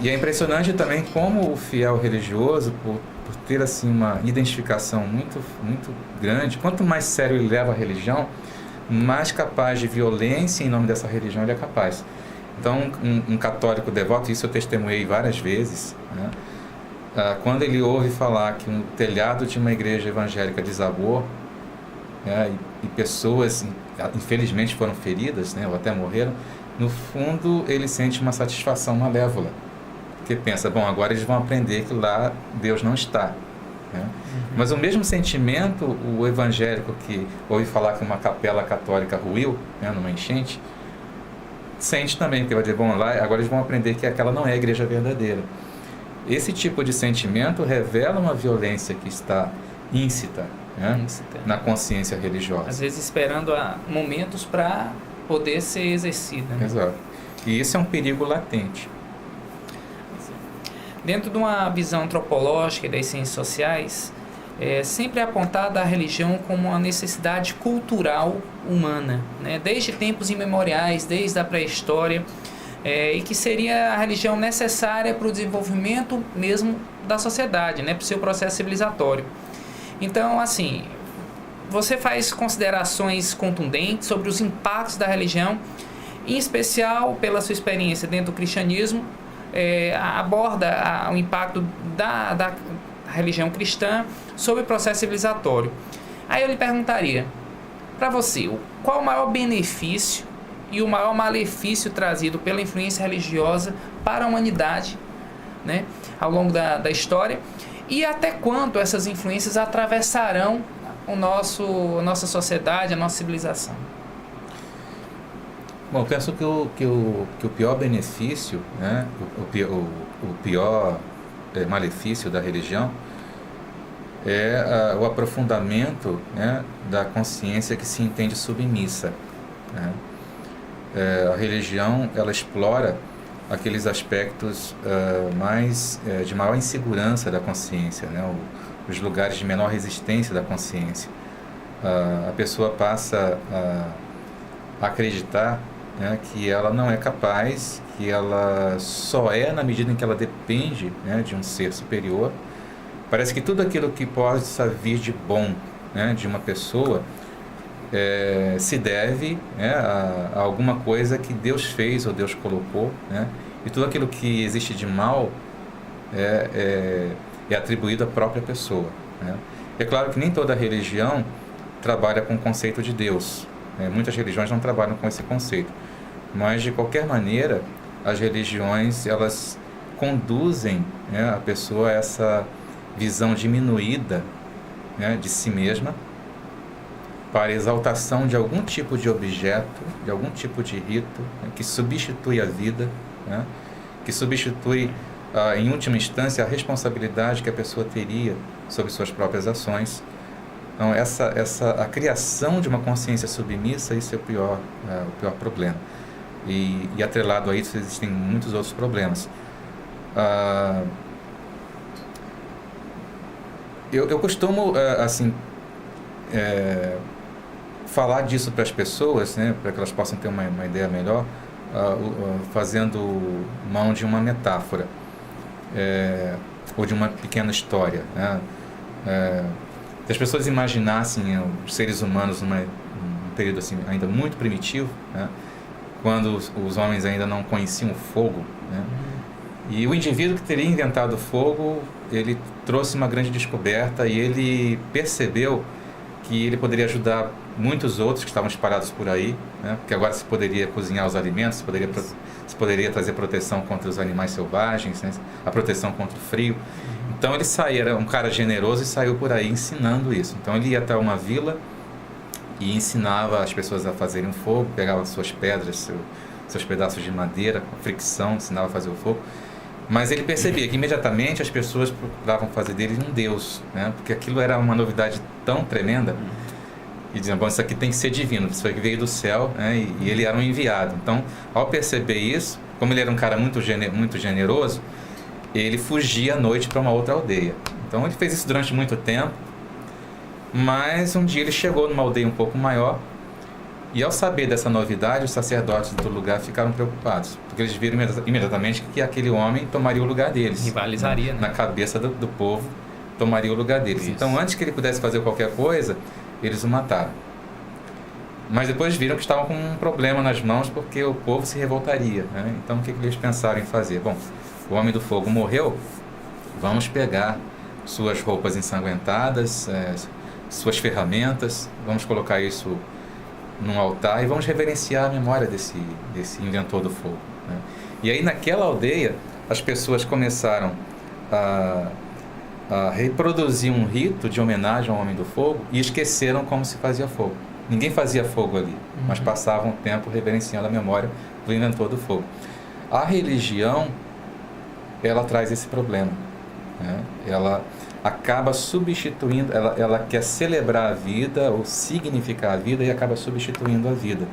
E é impressionante também como o fiel religioso, por ter assim uma identificação muito, muito grande, quanto mais sério ele leva a religião, mais capaz de violência em nome dessa religião ele é capaz. Então, um católico devoto, isso eu testemunhei várias vezes, né? Quando ele ouve falar que um telhado de uma igreja evangélica desabou, né, e pessoas, infelizmente, foram feridas, né, ou até morreram, no fundo ele sente uma satisfação malévola, porque pensa, bom, agora eles vão aprender que lá Deus não está, né? Mas o mesmo sentimento, o evangélico que ouve falar que uma capela católica ruiu, né, numa enchente, sente também, porque vai dizer, bom, lá agora eles vão aprender que aquela não é a igreja verdadeira. Esse tipo de sentimento revela uma violência que está íncita, né, na consciência religiosa. Às vezes esperando momentos para poder ser exercida, né? Exato. E isso é um perigo latente. Dentro de uma visão antropológica e das ciências sociais, sempre é apontada a religião como uma necessidade cultural humana, né? Desde tempos imemoriais, desde a pré-história, e que seria a religião necessária para o desenvolvimento mesmo da sociedade, né? Para o seu processo civilizatório. Então, assim, você faz considerações contundentes sobre os impactos da religião, em especial pela sua experiência dentro do cristianismo, aborda o impacto da religião cristã sobre o processo civilizatório. Aí eu lhe perguntaria, para você, qual o maior benefício e o maior malefício trazido pela influência religiosa para a humanidade, né, ao longo da história, e até quanto essas influências atravessarão a nossa sociedade, a nossa civilização? Bom, eu penso que o pior benefício, né, o pior malefício da religião é o aprofundamento, né, da consciência que se entende submissa, né? A religião, ela explora aqueles aspectos de maior insegurança da consciência, né? Os lugares de menor resistência da consciência. A pessoa passa a acreditar, né, que ela não é capaz, que ela só é na medida em que ela depende, né, de um ser superior. Parece que tudo aquilo que possa vir de bom, né, de uma pessoa se deve, né, a alguma coisa que Deus fez ou Deus colocou, né, e tudo aquilo que existe de mal é atribuído à própria pessoa, né. É claro que nem toda religião trabalha com o conceito de Deus, né. Muitas religiões não trabalham com esse conceito, mas de qualquer maneira as religiões, elas conduzem, né, a pessoa a essa visão diminuída, né, de si mesma, para a exaltação de algum tipo de objeto, de algum tipo de rito, né, que substitui a vida, né, que substitui, em última instância, a responsabilidade que a pessoa teria sobre suas próprias ações. Então, a criação de uma consciência submissa, isso é o pior problema. E atrelado a isso, existem muitos outros problemas. Eu costumo, assim, falar disso para as pessoas, né, para que elas possam ter uma ideia melhor, fazendo mão de uma metáfora, ou de uma pequena história, né? Se as pessoas imaginassem os seres humanos num período assim, ainda muito primitivo, né, quando os homens ainda não conheciam o fogo, né, e o indivíduo que teria inventado o fogo, ele trouxe uma grande descoberta e ele percebeu que ele poderia ajudar muitos outros que estavam espalhados por aí, né? Porque agora se poderia cozinhar os alimentos, se poderia trazer proteção contra os animais selvagens, né? A proteção contra o frio. Então ele era um cara generoso e saiu por aí ensinando isso. Então ele ia até uma vila e ensinava as pessoas a fazerem um fogo, pegava suas pedras, seus pedaços de madeira, com fricção, ensinava a fazer o fogo. Mas ele percebia que imediatamente as pessoas procuravam fazer dele um deus, né? Porque aquilo era uma novidade tão tremenda. E diziam, bom, isso aqui tem que ser divino, isso aqui veio do céu, né? E ele era um enviado. Então, ao perceber isso, como ele era um cara muito generoso, ele fugia à noite para uma outra aldeia. Então ele fez isso durante muito tempo, mas um dia ele chegou numa aldeia um pouco maior E ao saber dessa novidade, os sacerdotes do lugar ficaram preocupados, porque eles viram imediatamente que aquele homem tomaria o lugar deles. Rivalizaria, né? Na cabeça do povo, tomaria o lugar deles. Isso. Então, antes que ele pudesse fazer qualquer coisa, eles o mataram. Mas depois viram que estavam com um problema nas mãos, porque o povo se revoltaria, né? Então, o que eles pensaram em fazer? Bom, o Homem do Fogo morreu, vamos pegar suas roupas ensanguentadas, suas ferramentas, vamos colocar isso num altar e vamos reverenciar a memória desse inventor do fogo, né? E aí naquela aldeia as pessoas começaram a reproduzir um rito de homenagem ao Homem do Fogo e esqueceram como se fazia fogo. Ninguém fazia fogo ali, mas passavam o tempo reverenciando a memória do inventor do fogo. A religião, ela traz esse problema, né? Ela acaba substituindo, ela quer celebrar a vida ou significar a vida e acaba substituindo a vida.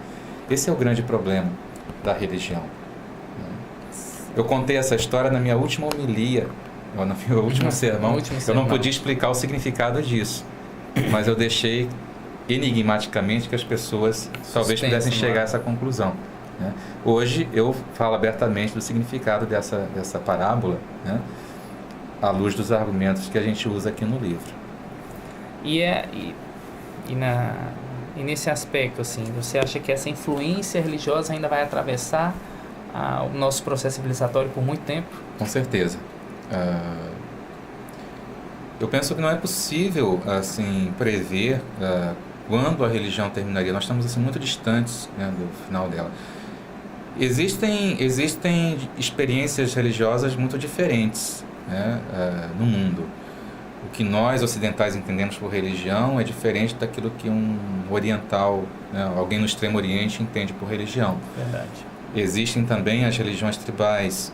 Esse é o grande problema da religião. Eu contei essa história na minha última homilia, no meu último sermão. Eu não podia explicar o significado disso, mas eu deixei enigmaticamente que as pessoas talvez pudessem chegar a essa conclusão, né? Hoje eu falo abertamente do significado dessa parábola, né, à luz dos argumentos que a gente usa aqui no livro. E nesse aspecto, assim, você acha que essa influência religiosa ainda vai atravessar o nosso processo civilizatório por muito tempo? Com certeza. Eu penso que não é possível assim prever quando a religião terminaria. Nós estamos assim muito distantes, né, do final dela. Existem experiências religiosas muito diferentes, né, no mundo. O que nós ocidentais entendemos por religião é diferente daquilo que um oriental, né, alguém no Extremo Oriente entende por religião. Verdade. Existem também as religiões tribais.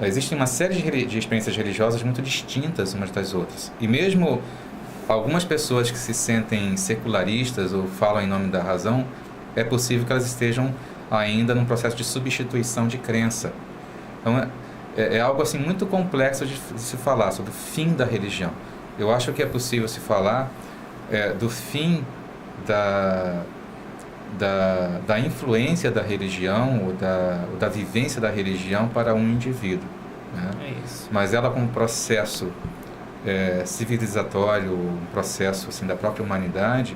Existem uma série de experiências religiosas muito distintas umas das outras. E mesmo algumas pessoas que se sentem secularistas ou falam em nome da razão, é possível que elas estejam ainda num processo de substituição de crença. Então, é algo assim muito complexo de se falar sobre o fim da religião. Eu acho que é possível se falar do fim da influência da religião ou da vivência da religião para um indivíduo, né? É isso. Mas ela como processo civilizatório, um processo assim, da própria humanidade,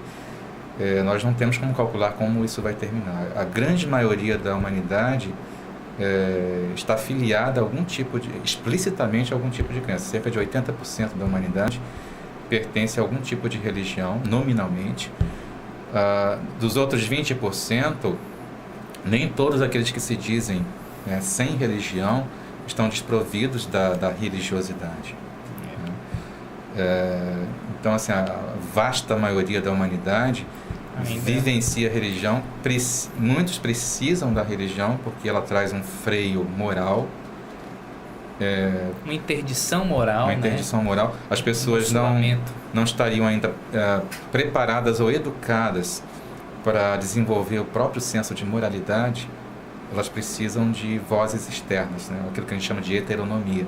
nós não temos como calcular como isso vai terminar. A grande maioria da humanidade está afiliada a explicitamente a algum tipo de crença. Cerca de 80% da humanidade pertence a algum tipo de religião, nominalmente. Dos outros 20%, nem todos aqueles que se dizem sem religião estão desprovidos da religiosidade. Então, assim, a vasta maioria da humanidade vivencia a religião. Muitos precisam da religião porque ela traz um freio moral. Uma interdição moral. Uma interdição moral. As pessoas não estariam ainda preparadas ou educadas para desenvolver o próprio senso de moralidade. Elas precisam de vozes externas, né? Aquilo que a gente chama de heteronomia.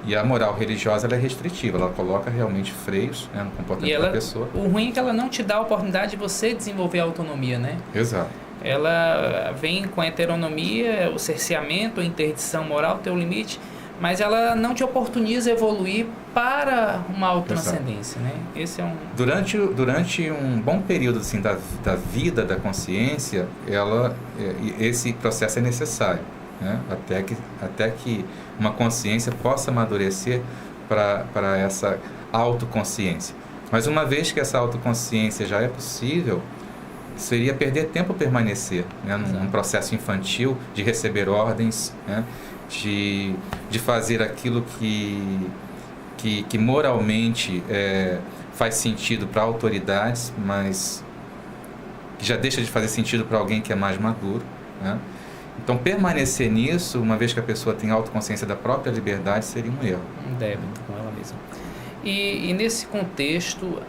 E a moral religiosa ela é restritiva, ela coloca realmente freios, né, no comportamento da pessoa. O ruim é que ela não te dá a oportunidade de você desenvolver a autonomia, né? Exato. Ela vem com a heteronomia, o cerceamento, a interdição moral, teu limite, mas ela não te oportuniza evoluir para uma autotranscendência, né? Esse é Durante um bom período assim, da vida da consciência, esse processo é necessário, né? Até que uma consciência possa amadurecer para essa autoconsciência. Mas uma vez que essa autoconsciência já é possível, seria perder tempo permanecer, né, num processo infantil de receber ordens, né, de fazer aquilo que moralmente faz sentido para autoridades, mas que já deixa de fazer sentido para alguém que é mais maduro, né? Então, permanecer nisso, uma vez que a pessoa tem autoconsciência da própria liberdade, seria um erro. Um débito com ela mesma. E nesse contexto,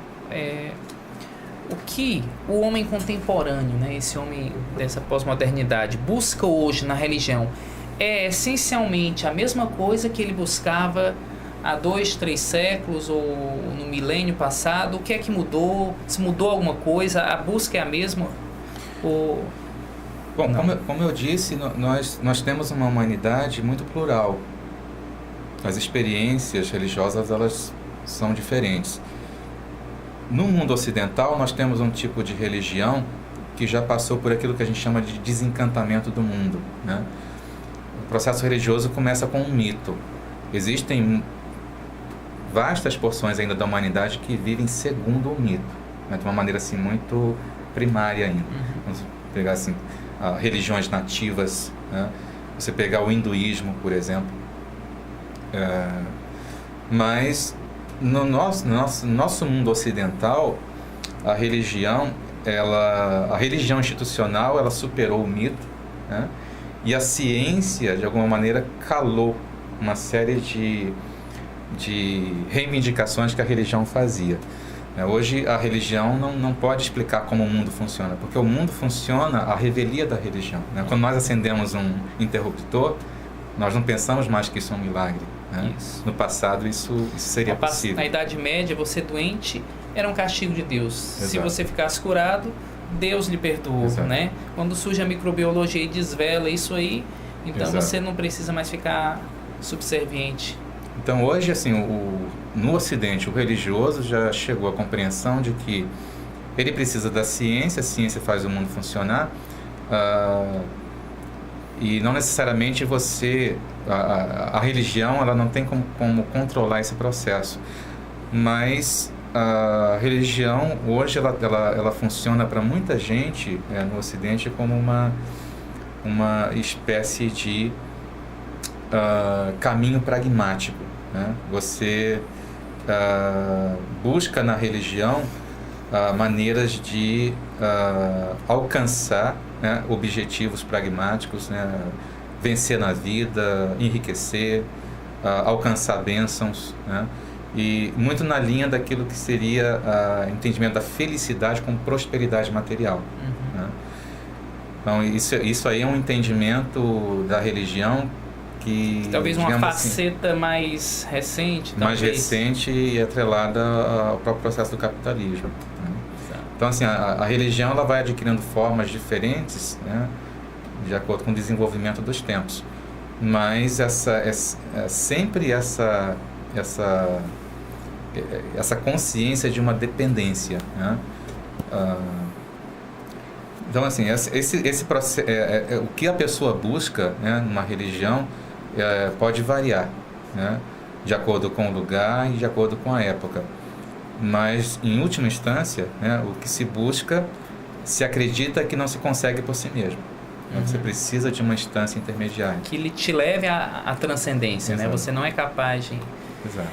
o que o homem contemporâneo, né, esse homem dessa pós-modernidade, busca hoje na religião é essencialmente a mesma coisa que ele buscava há 2, 3 séculos ou no milênio passado? O que é que mudou? Se mudou alguma coisa? A busca é a mesma? Bom, como eu disse, nós temos uma humanidade muito plural. As experiências religiosas, elas são diferentes. No mundo ocidental, nós temos um tipo de religião que já passou por aquilo que a gente chama de desencantamento do mundo, né? O processo religioso começa com um mito. Existem vastas porções ainda da humanidade que vivem segundo o mito, né? De uma maneira assim muito primária ainda. Vamos pegar assim, religiões nativas, né? Você pegar o hinduísmo, por exemplo. Mas no nosso mundo ocidental, a religião institucional, ela superou o mito, né? E a ciência, de alguma maneira, calou uma série de reivindicações que a religião fazia. Hoje, a religião não pode explicar como o mundo funciona, porque o mundo funciona à revelia da religião, né? Quando nós acendemos um interruptor, nós não pensamos mais que isso é um milagre, né? No passado, isso seria possível. Na Idade Média, você doente era um castigo de Deus. Exato. Se você ficasse curado, Deus lhe perdoou, né? Quando surge a microbiologia e desvela isso aí, então você não precisa mais ficar subserviente. Então hoje, assim, no Ocidente, o religioso já chegou à compreensão de que ele precisa da ciência, a ciência faz o mundo funcionar, e não necessariamente a religião, ela não tem como controlar esse processo, mas a religião hoje ela funciona para muita gente no Ocidente como uma espécie de caminho pragmático, né? Você busca na religião maneiras de alcançar, né, objetivos pragmáticos, né? Vencer na vida, enriquecer, alcançar bênçãos, né? E muito na linha daquilo que seria entendimento da felicidade como prosperidade material, né? Então isso aí é um entendimento da religião que talvez uma faceta assim, mais recente, mais recente e atrelada ao próprio processo do capitalismo, né? Então assim, a religião ela vai adquirindo formas diferentes, né, de acordo com o desenvolvimento dos tempos, mas sempre essa consciência de uma dependência, né? Então assim, esse processo, o que a pessoa busca, né, numa religião pode variar, né, de acordo com o lugar e de acordo com a época, mas em última instância, né, o que se busca, se acredita que não se consegue por si mesmo. Você precisa de uma instância intermediária que te leve à transcendência, né? Você não é capaz de... Exato.